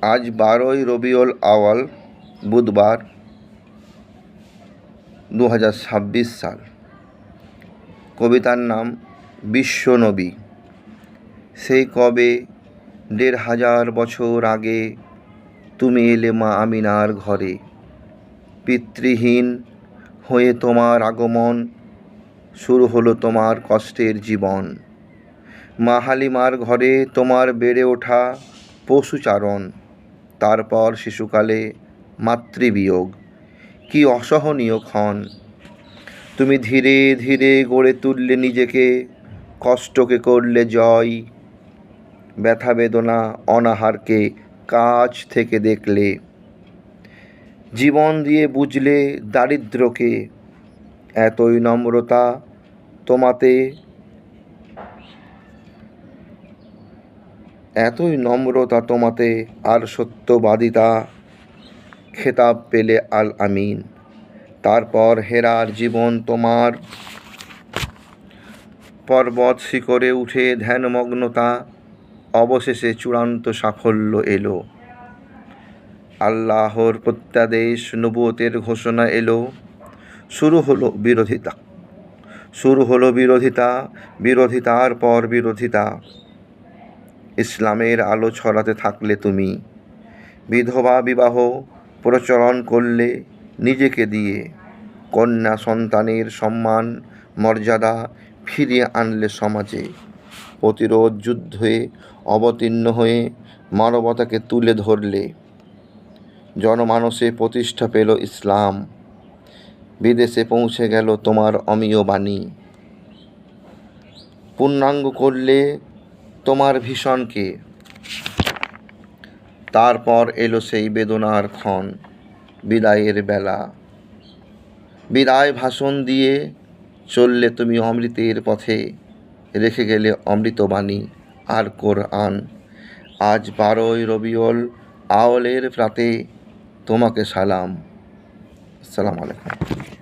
আজ 12ই রবিউল আউয়াল, বুধবার, 2026 সাল। কবিতার নাম বিশ্বনবী। সেই কবে 1500 বছর আগে তুমি এলে মা আমিনার ঘরে। পিতৃহীন হয়ে তোমার আগমন, শুরু হলো তোমার কষ্টের জীবন। মা হালিমার ঘরে তোমার বেড়ে ওঠা পশুচারণ, তারপর শিশুকালে মাতৃবিয়োগ। কি অসহনীয় ক্ষণ! তুমি ধীরে ধীরে গড়ে তুললে নিজেকে, কষ্টকে করলে জয়। ব্যথা বেদনা অনাহারকে কাছ থেকে দেখলে, জীবন দিয়ে বুঝলে দারিদ্র্যকে। এতই নম্রতা তোমাতে আর সত্যবাদিতা, খেতাব পেলে আল আমিন। তারপর হেরার জীবন তোমার, পর্বত শিখরে উঠে ধ্যানমগ্নতা, অবশেষে চূড়ান্ত সাফল্য এলো। আল্লাহর প্রত্যাদেশ, নবুয়তের ঘোষণা এলো। শুরু হলো বিরোধিতার পর বিরোধিতা। ইসলামের আলো ছড়াতে থাকলে তুমি। বিধবা বিবাহ প্রচলন করলে নিজেকে দিয়ে। কন্যা সন্তানের সম্মান মর্যাদা ফিরিয়ে আনলে সমাজে। প্রতিরোধ যুদ্ধে অবতীর্ণ হয়ে মানবতাকে তুলে ধরলে। জনমানসে প্রতিষ্ঠা পেল ইসলাম। বিদেশে পৌঁছে গেল তোমার অমীয় বাণী। পূর্ণাঙ্গ করলে তোমার ভীষণকে। তারপর এলো সেই বেদনার ক্ষণ, বিদায়ের বেলা। বিদায় ভাষণ দিয়ে চললে তুমি অমৃতের পথে, রেখে গেলে অমৃতবাণী আর কোরআন। আজ 12ই রবিউল আউয়ালের প্রাতে তোমাকে সালাম। আসসালামু আলাইকুম।